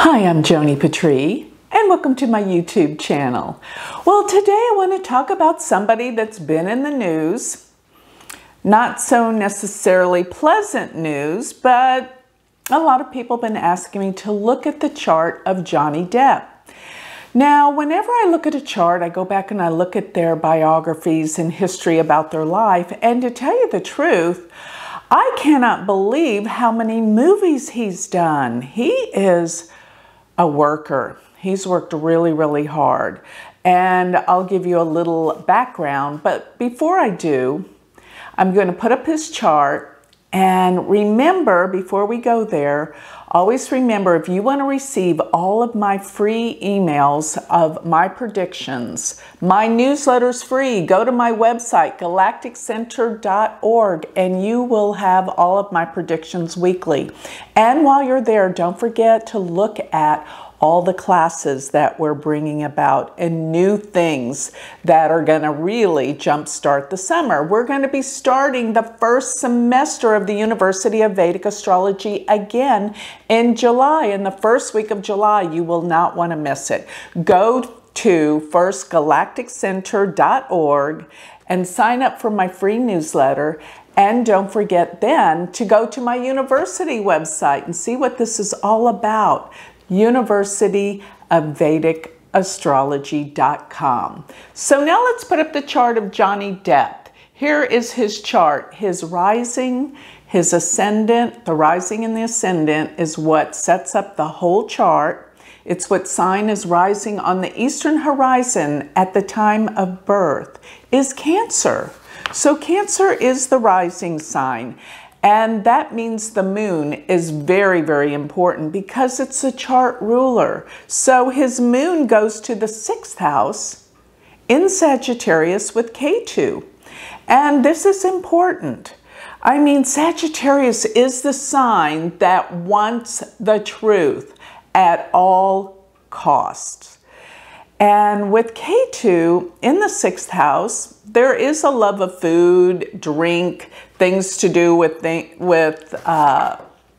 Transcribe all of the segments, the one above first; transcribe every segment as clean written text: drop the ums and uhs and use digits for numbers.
Hi, I'm Joni Patry, and welcome to my YouTube channel. Well, today I want to talk about somebody that's been in the news. Not so necessarily pleasant news, but a lot of people have been asking me to look at the chart of Johnny Depp. Now, whenever I look at a chart, I go back and I look at their biographies and history about their life, and to tell you the truth, I cannot believe how many movies he's done. He is a worker. He's worked really, really hard. And I'll give you a little background. But before I do, I'm going to put up his chart. And remember, before we go there, always remember, if you want to receive all of my free emails of my predictions, my newsletter's free. Go to my website, galacticcenter.org, and you will have all of my predictions weekly. And while you're there, don't forget to look at all the classes that we're bringing about and new things that are going to really jumpstart the summer. We're going to be starting the first semester of the University of Vedic Astrology again in July. In the first week of July, you will not want to miss it. Go to firstgalacticcenter.org and sign up for my free newsletter. And don't forget then to go to my university website and see what this is all about. University of Vedic Astrology.com. So now let's put up the chart of Johnny Depp. Here is his chart. His rising, his ascendant, the rising and the ascendant is what sets up the whole chart. It's what sign is rising on the eastern horizon at the time of birth is Cancer. So Cancer is the rising sign. And that means the moon is very, very important because it's a chart ruler. So his moon goes to the 6th house in Sagittarius with K2. And this is important. I mean, Sagittarius is the sign that wants the truth at all costs. And with K2 in the 6th house, there is a love of food, drink, things to do with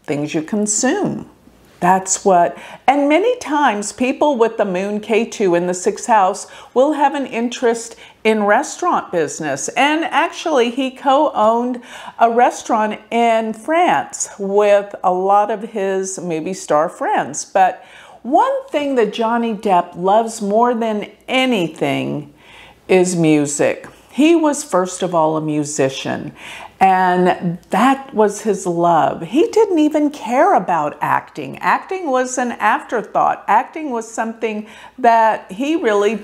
things you consume. That's what, and many times people with the moon K2 in the 6th house will have an interest in restaurant business. And actually he co-owned a restaurant in France with a lot of his movie star friends. But one thing that Johnny Depp loves more than anything is music. He was first of all a musician, and that was his love. He didn't even care about acting. Acting was an afterthought. Acting was something that he really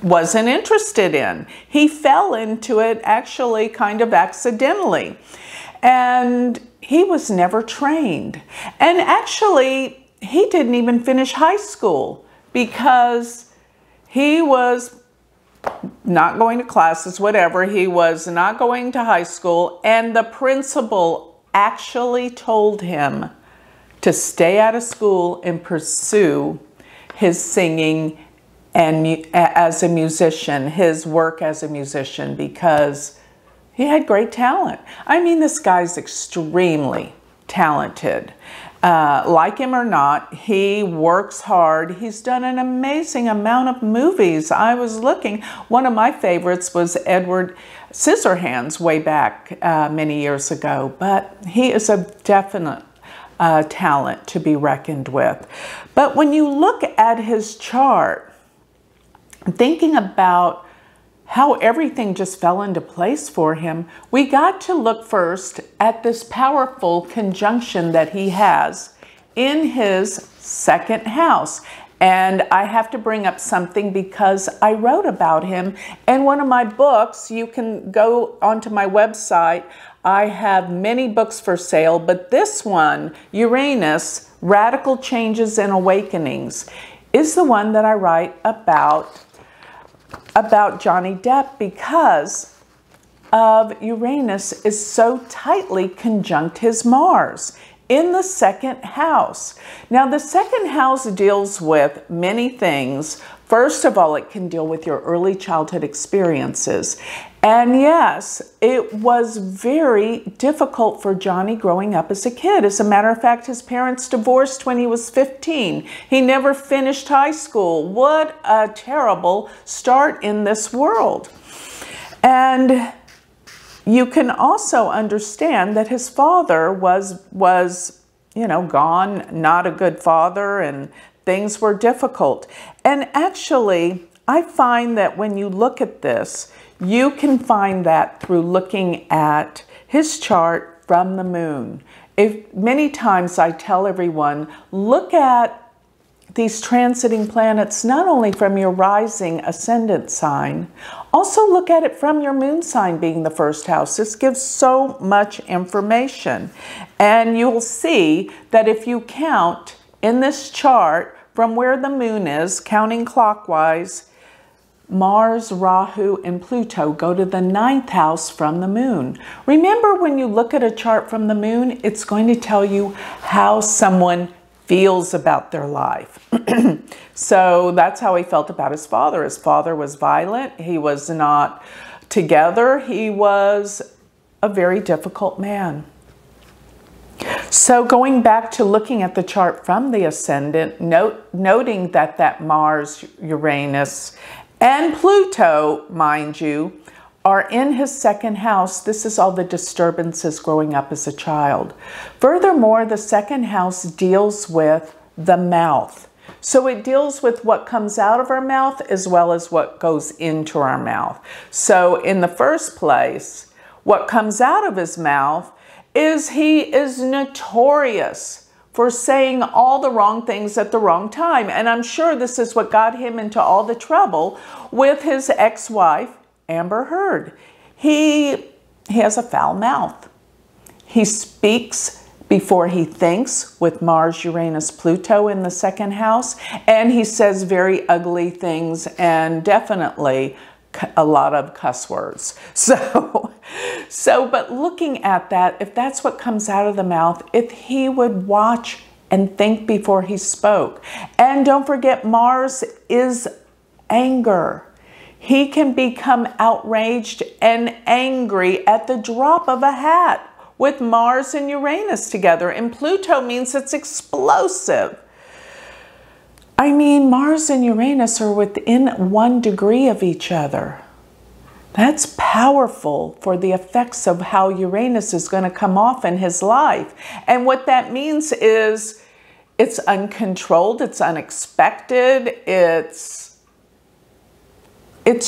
wasn't interested in. He fell into it actually kind of accidentally, and he was never trained. And actually, he didn't even finish high school because he was not going to classes, whatever. He was not going to high school, and the principal actually told him to stay out of school and pursue his singing and as a musician, his work as a musician, because he had great talent. I mean, this guy's extremely talented. Like him or not, he works hard. He's done an amazing amount of movies. I was looking, one of my favorites was Edward Scissorhands way back many years ago, but he is a definite talent to be reckoned with. But when you look at his chart, thinking about how everything just fell into place for him, we got to look first at this powerful conjunction that he has in his 2nd house. And I have to bring up something because I wrote about him in one of my books. You can go onto my website. I have many books for sale, but this one, Uranus, Radical Changes and Awakenings, is the one that I write about Johnny Depp because of Uranus is so tightly conjunct his Mars. in the second house. Now, the second house deals with many things. First of all, it can deal with your early childhood experiences. And yes, it was very difficult for Joni growing up as a kid. As a matter of fact, his parents divorced when he was 15. He never finished high school. What a terrible start in this world. And you can also understand that his father was, gone, not a good father, and things were difficult. And actually, I find that when you look at this, you can find that through looking at his chart from the moon. Many times I tell everyone, look at these transiting planets not only from your rising ascendant sign, also look at it from your moon sign being the first house. This gives so much information. And you'll see that if you count in this chart from where the moon is, counting clockwise, Mars, Rahu, and Pluto go to the 9th house from the moon. Remember, when you look at a chart from the moon, it's going to tell you how someone feels about their life. So that's how he felt about his father. His father was violent. He was not together. He was a very difficult man. So going back to looking at the chart from the ascendant, noting that Mars, Uranus, and Pluto, mind you, are in his second house. This is all the disturbances growing up as a child. Furthermore, the second house deals with the mouth. So it deals with what comes out of our mouth as well as what goes into our mouth. So in the first place, what comes out of his mouth is he is notorious for saying all the wrong things at the wrong time. And I'm sure this is what got him into all the trouble with his ex-wife, Amber Heard. He has a foul mouth. He speaks before he thinks with Mars, Uranus, Pluto in the second house. And he says very ugly things and definitely a lot of cuss words. But looking at that, if that's what comes out of the mouth, if he would watch and think before he spoke. And don't forget, Mars is anger. He can become outraged and angry at the drop of a hat with Mars and Uranus together. And Pluto means it's explosive. I mean, Mars and Uranus are within 1 degree of each other. That's powerful for the effects of how Uranus is going to come off in his life. And what that means is it's uncontrolled, it's unexpected, it's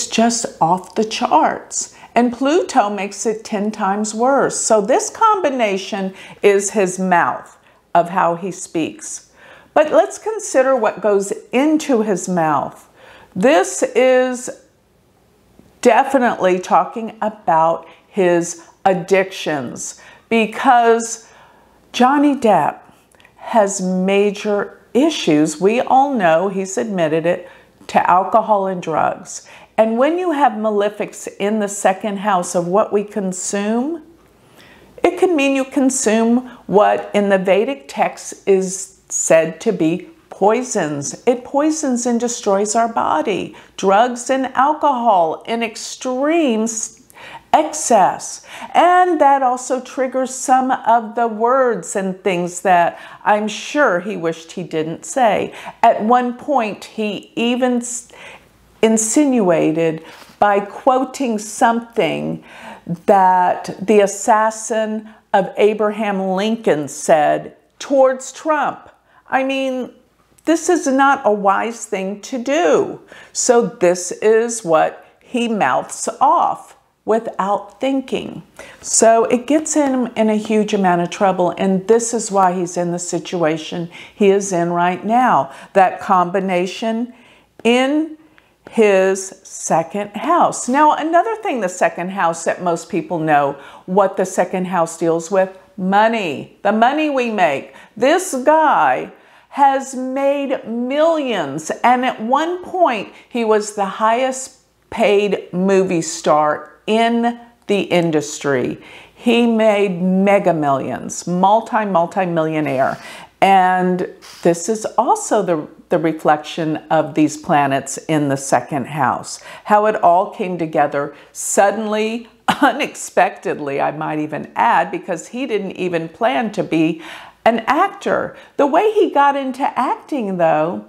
just off the charts. And Pluto makes it 10 times worse. So this combination is his mouth of how he speaks. But let's consider what goes into his mouth. This is definitely talking about his addictions, because Johnny Depp has major issues. We all know, he's admitted it, to alcohol and drugs. And when you have malefics in the second house of what we consume, it can mean you consume what in the Vedic text is said to be poisons. It poisons and destroys our body. Drugs and alcohol in extreme excess. And that also triggers some of the words and things that I'm sure he wished he didn't say. At one point, he even insinuated by quoting something that the assassin of Abraham Lincoln said towards Trump. I mean, this is not a wise thing to do. So this is what he mouths off without thinking. So it gets him in a huge amount of trouble, and this is why he's in the situation he is in right now. That combination in his second house. Now, another thing, the second house that most people know what the second house deals with, money, the money we make. This guy has made millions, and at one point he was the highest paid movie star in the industry. He made mega millions, multi-millionaire. And this is also the reflection of these planets in the second house. How it all came together suddenly, unexpectedly, I might even add, because he didn't even plan to be an actor. The way he got into acting, though,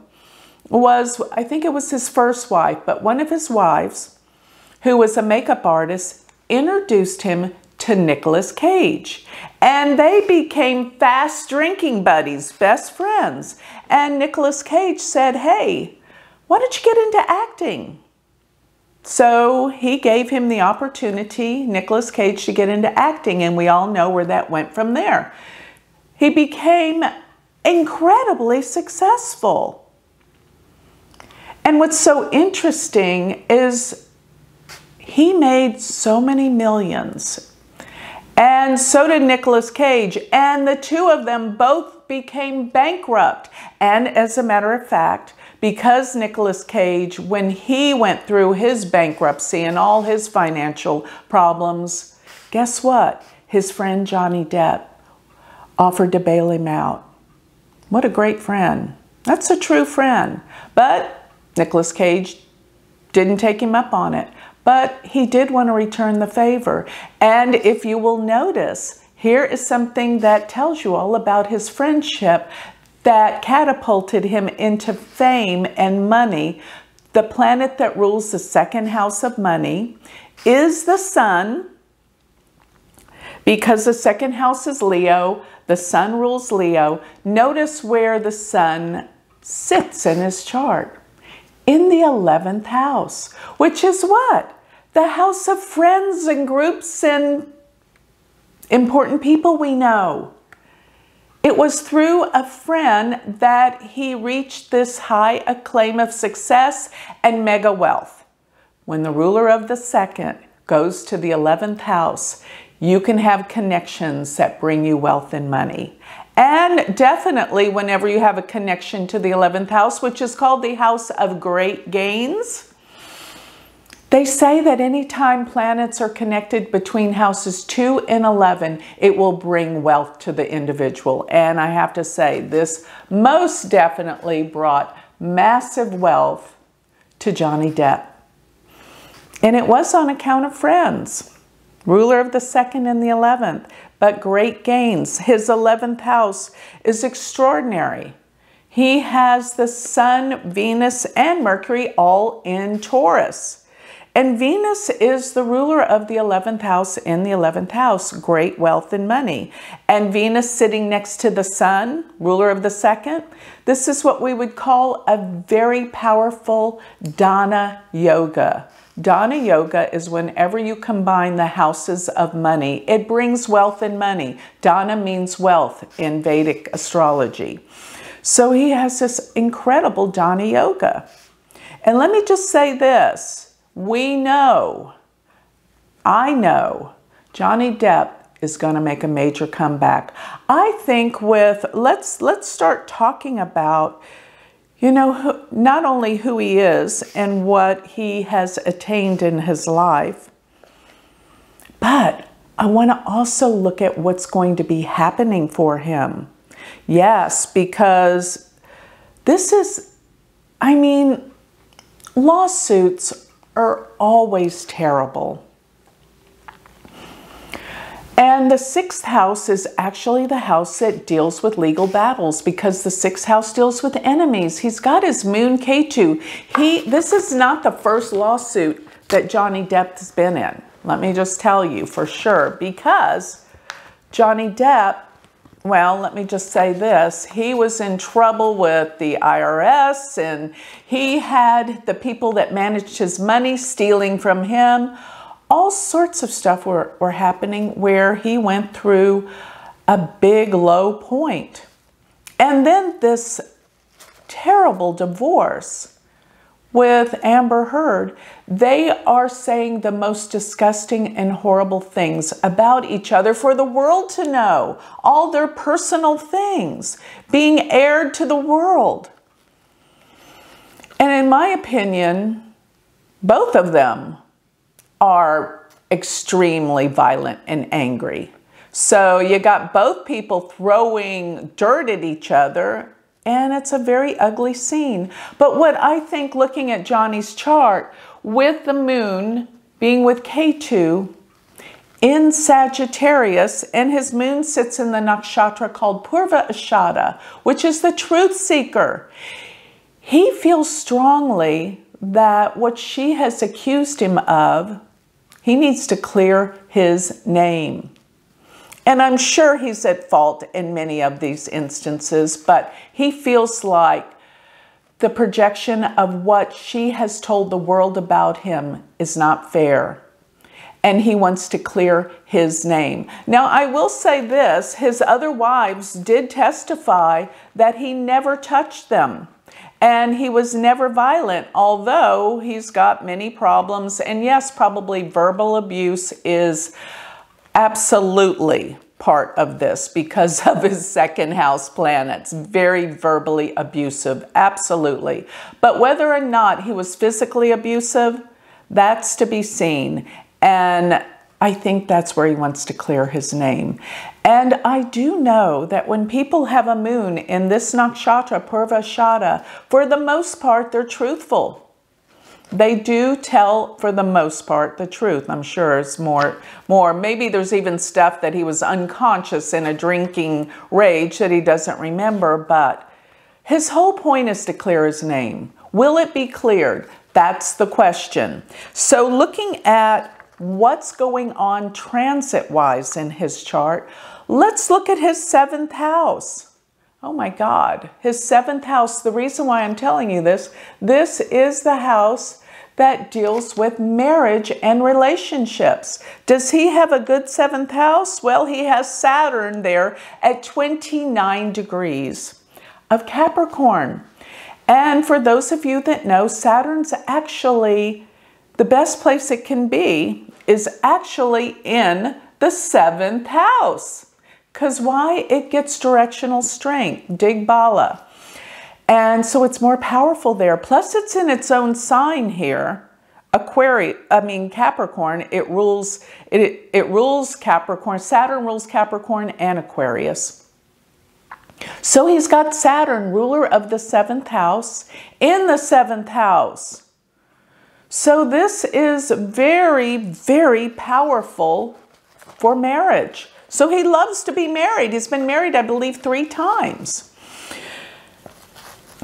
was, I think it was his first wife, but one of his wives, who was a makeup artist, introduced him to Nicolas Cage. And they became fast drinking buddies, best friends. And Nicolas Cage said, hey, why don't you get into acting? So he gave him the opportunity, Nicolas Cage, to get into acting, and we all know where that went from there. He became incredibly successful. And what's so interesting is he made so many millions. And so did Nicolas Cage. And the two of them both became bankrupt. And as a matter of fact, because Nicolas Cage, when he went through his bankruptcy and all his financial problems, guess what? His friend Johnny Depp offered to bail him out. What a great friend. That's a true friend. But Nicolas Cage didn't take him up on it. But he did want to return the favor. And if you will notice, here is something that tells you all about his friendship that catapulted him into fame and money. The planet that rules the second house of money is the sun. Because the second house is Leo, the sun rules Leo. Notice where the sun sits in his chart. In the 11th house, which is what? The house of friends and groups and important people we know. It was through a friend that he reached this high acclaim of success and mega wealth. When the ruler of the second goes to the 11th house, you can have connections that bring you wealth and money. And definitely whenever you have a connection to the 11th house, which is called the house of great gains, they say that anytime planets are connected between houses 2 and 11, it will bring wealth to the individual. And I have to say, this most definitely brought massive wealth to Johnny Depp. And it was on account of friends. Ruler of the second and the 11th, but great gains. His 11th house is extraordinary. He has the sun, Venus, and Mercury all in Taurus. And Venus is the ruler of the 11th house in the 11th house, great wealth and money. And Venus sitting next to the sun, ruler of the second, this is what we would call a very powerful Dana yoga. Dana yoga is whenever you combine the houses of money. It brings wealth and money. Dana means wealth in Vedic astrology. So he has this incredible Dana yoga. And let me just say this. We know, I know, Johnny Depp is going to make a major comeback. I think let's start talking about, you know, not only who he is and what he has attained in his life, but I want to also look at what's going to be happening for him. Yes, because this is, I mean, lawsuits are always terrible. And the 6th house is actually the house that deals with legal battles because the 6th house deals with enemies. He's got his moon Ketu. This is not the first lawsuit that Johnny Depp has been in. Let me just tell you for sure, because Johnny Depp, well, let me just say this. He was in trouble with the IRS, and he had the people that managed his money stealing from him. All sorts of stuff were happening where he went through a big low point. And then this terrible divorce with Amber Heard. They are saying the most disgusting and horrible things about each other for the world to know. All their personal things being aired to the world. And in my opinion, both of them are extremely violent and angry. So you got both people throwing dirt at each other, and it's a very ugly scene. But what I think, looking at Joni's chart, with the moon being with Ketu in Sagittarius, and his moon sits in the nakshatra called Purva Ashada, which is the truth seeker, he feels strongly that what she has accused him of, he needs to clear his name. And I'm sure he's at fault in many of these instances, but he feels like the projection of what she has told the world about him is not fair. And he wants to clear his name. Now, I will say this, his other wives did testify that he never touched them. And he was never violent, although he's got many problems. And yes, probably verbal abuse is absolutely part of this because of his second house planets. Very verbally abusive, absolutely. But whether or not he was physically abusive, that's to be seen. And I think that's where he wants to clear his name. And I do know that when people have a moon in this nakshatra, Purvashada, for the most part, they're truthful. They do tell, for the most part, the truth. I'm sure it's more. Maybe there's even stuff that he was unconscious in a drinking rage that he doesn't remember, but his whole point is to clear his name. Will it be cleared? That's the question. So looking at what's going on transit-wise in his chart, let's look at his 7th house. Oh my God, his 7th house. The reason why I'm telling you this is the house that deals with marriage and relationships. Does he have a good 7th house? Well, he has Saturn there at 29 degrees of Capricorn. And for those of you that know, Saturn's actually, the best place it can be is actually in the 7th house. Because why? It gets directional strength, Digbala. And so it's more powerful there. Plus it's in its own sign here. Capricorn, it rules Capricorn. Saturn rules Capricorn and Aquarius. So he's got Saturn, ruler of the 7th house, in the 7th house. So this is very, very powerful for marriage. So he loves to be married. He's been married, I believe, 3 times.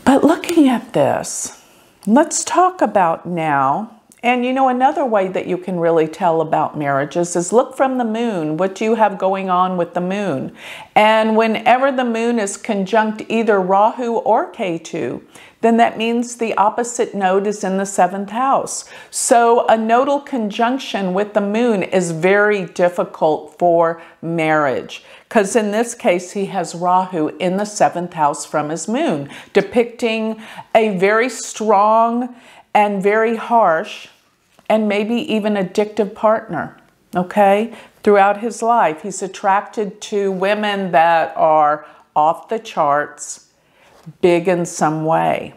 But looking at this, let's talk about now, and you know, another way that you can really tell about marriages is look from the moon. What do you have going on with the moon? And whenever the moon is conjunct either Rahu or Ketu, then that means the opposite node is in the 7th house. So a nodal conjunction with the moon is very difficult for marriage, because in this case, he has Rahu in the 7th house from his moon, depicting a very strong and very harsh and maybe even addictive partner, okay? Throughout his life, he's attracted to women that are off the charts, big in some way.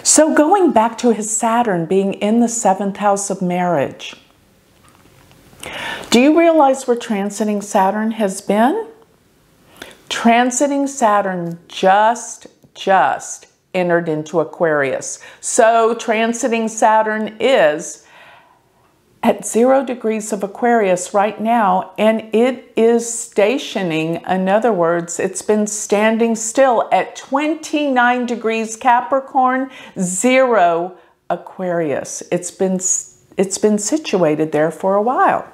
So going back to his Saturn being in the 7th house of marriage, do you realize where transiting Saturn has been? Transiting Saturn just entered into Aquarius. So transiting Saturn is at 0 degrees of Aquarius right now, and it is stationing, in other words, it's been standing still at 29 degrees Capricorn, 0 Aquarius. It's been situated there for a while.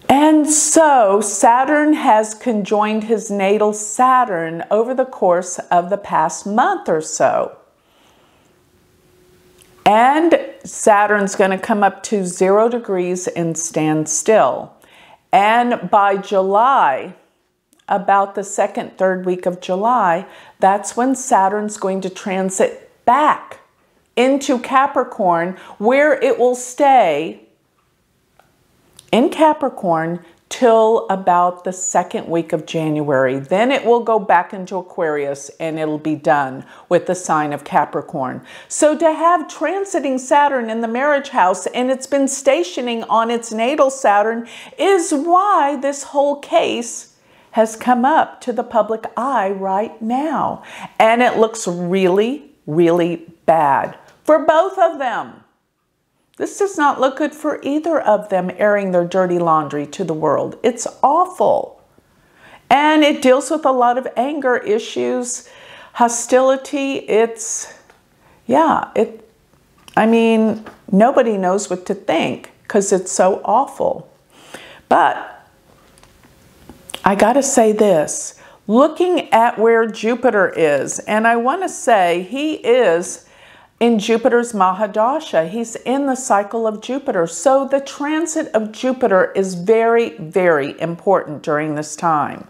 And so Saturn has conjoined his natal Saturn over the course of the past month or so. And Saturn's going to come up to 0 degrees and stand still. And by July, about the 2nd, 3rd week of July, that's when Saturn's going to transit back into Capricorn, where it will stay in Capricorn till about the second week of January. Then it will go back into Aquarius and it'll be done with the sign of Capricorn. So to have transiting Saturn in the marriage house, and it's been stationing on its natal Saturn, is why this whole case has come up to the public eye right now. And it looks really, really bad for both of them. This does not look good for either of them airing their dirty laundry to the world. It's awful. And it deals with a lot of anger issues, hostility. I mean, nobody knows what to think because it's so awful. But I got to say this, looking at where Jupiter is, and I want to say he is in Jupiter's Mahadasha. He's in the cycle of Jupiter. So the transit of Jupiter is very, very important during this time.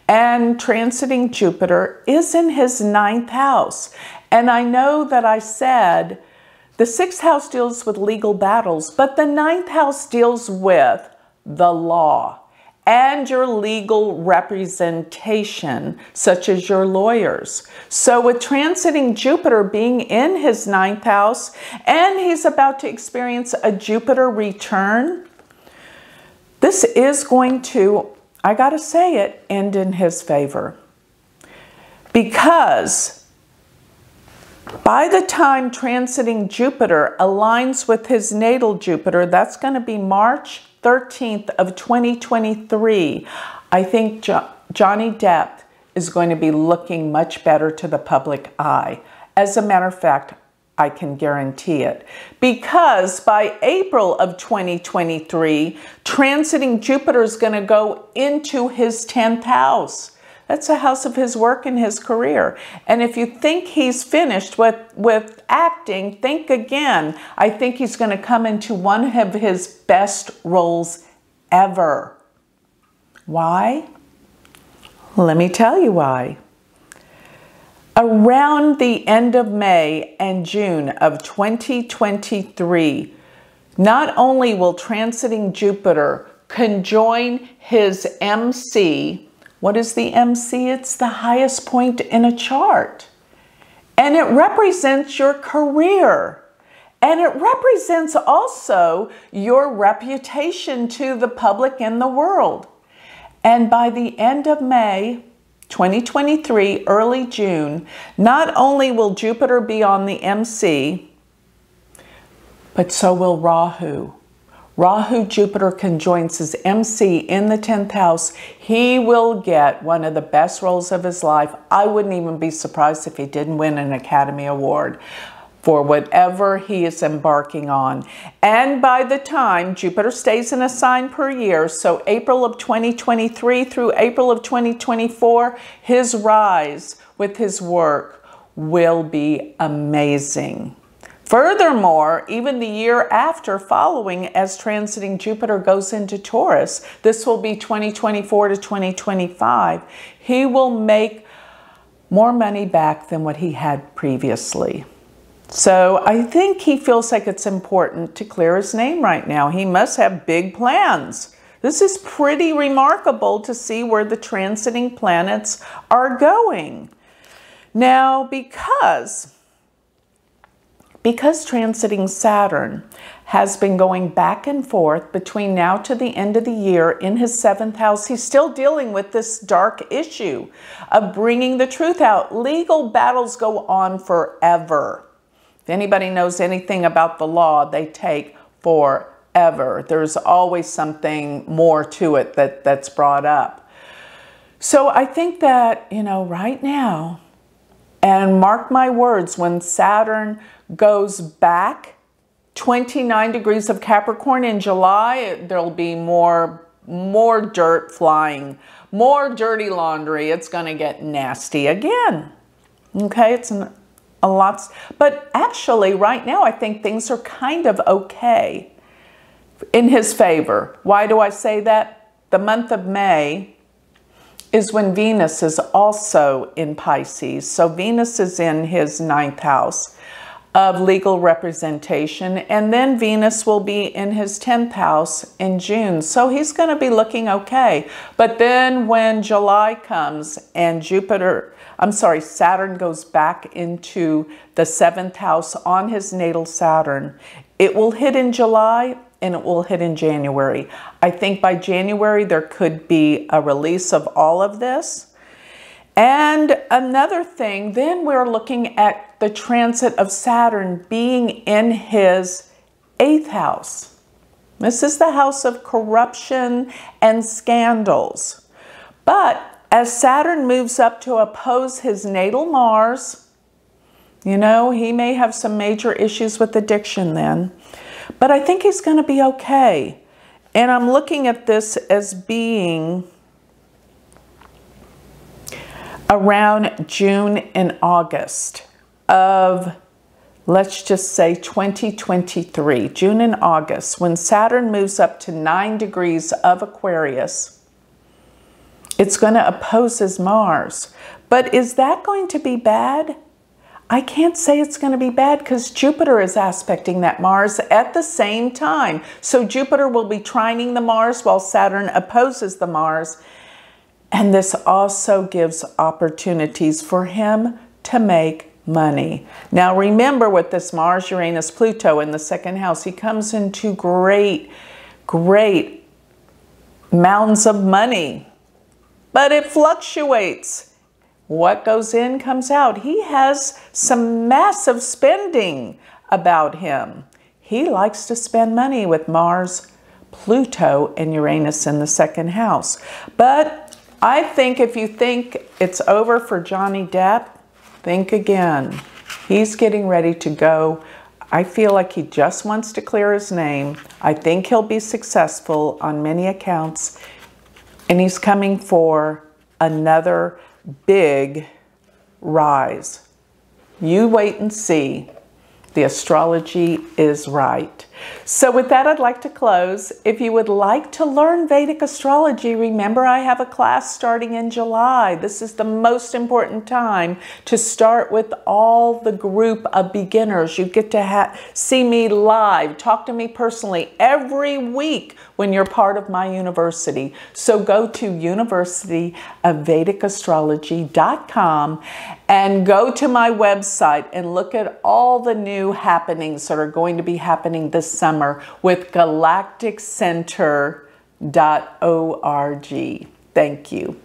And transiting Jupiter is in his 9th house. And I know that I said the 6th house deals with legal battles, but the 9th house deals with the law and your legal representation, such as your lawyers. So with transiting Jupiter being in his 9th house, and he's about to experience a Jupiter return, this is going to, I gotta say it, end in his favor. Because by the time transiting Jupiter aligns with his natal Jupiter, that's going to be March 13th of 2023, I think Johnny Depp is going to be looking much better to the public eye. As a matter of fact, I can guarantee it. Because by April of 2023, transiting Jupiter is going to go into his 10th house. That's a house of his work and his career. And if you think he's finished with acting, think again. I think he's going to come into one of his best roles ever. Why? Let me tell you why. Around the end of May and June of 2023, not only will transiting Jupiter conjoin his MC. What is the MC? It's the highest point in a chart. And it represents your career. And it represents also your reputation to the public and the world. And by the end of May 2023, early June, not only will Jupiter be on the MC, but so will Rahu. Rahu Jupiter conjoins his MC in the 10th house. He will get one of the best roles of his life. I wouldn't even be surprised if he didn't win an Academy Award for whatever he is embarking on. And by the time Jupiter stays in a sign per year, so April of 2023 through April of 2024, his rise with his work will be amazing. Furthermore, even the year after following, as transiting Jupiter goes into Taurus, this will be 2024 to 2025, he will make more money back than what he had previously. So I think he feels like it's important to clear his name right now. He must have big plans. This is pretty remarkable to see where the transiting planets are going. Now, because transiting Saturn has been going back and forth between now to the end of the year in his 7th house, he's still dealing with this dark issue of bringing the truth out. Legal battles go on forever. If anybody knows anything about the law, they take forever. There's always something more to it that's brought up. So I think that, right now, and mark my words, when Saturn goes back 29 degrees of Capricorn in July, there'll be more dirt flying, more dirty laundry. It's going to get nasty again. Okay, it's a lot. But actually, right now, I think things are kind of okay in his favor. Why do I say that? The month of May is when Venus is also in Pisces. So Venus is in his 9th house. of legal representation. And then Venus will be in his 10th house in June. So he's going to be looking okay. But then when July comes and Saturn goes back into the 7th house on his natal Saturn, it will hit in July and it will hit in January. I think by January there could be a release of all of this. And another thing, then we're looking at the transit of Saturn being in his 8th house. This is the house of corruption and scandals. But as Saturn moves up to oppose his natal Mars, you know, he may have some major issues with addiction then, but I think he's going to be okay. And I'm looking at this as being around June and August of, let's just say 2023, June and August, when Saturn moves up to 9 degrees of Aquarius, it's going to oppose his Mars. But is that going to be bad? I can't say it's going to be bad because Jupiter is aspecting that Mars at the same time. So Jupiter will be trining the Mars while Saturn opposes the Mars. And this also gives opportunities for him to make money. Now remember, with this Mars, Uranus, Pluto in the 2nd house, he comes into great mounds of money. But it fluctuates. What goes in comes out. He has some massive spending about him. He likes to spend money with Mars, Pluto, and Uranus in the 2nd house. But I think if you think it's over for Johnny Depp, think again. He's getting ready to go. I feel like he just wants to clear his name. I think he'll be successful on many accounts. And he's coming for another big rise. You wait and see. The astrology is right. So with that, I'd like to close. If you would like to learn Vedic astrology, remember I have a class starting in July. This is the most important time to start with all the group of beginners. You get to see me live, talk to me personally every week when you're part of my university. So go to universityofvedicastrology.com and go to my website and look at all the new happenings that are going to be happening this summer with galacticcenter.org. Thank you.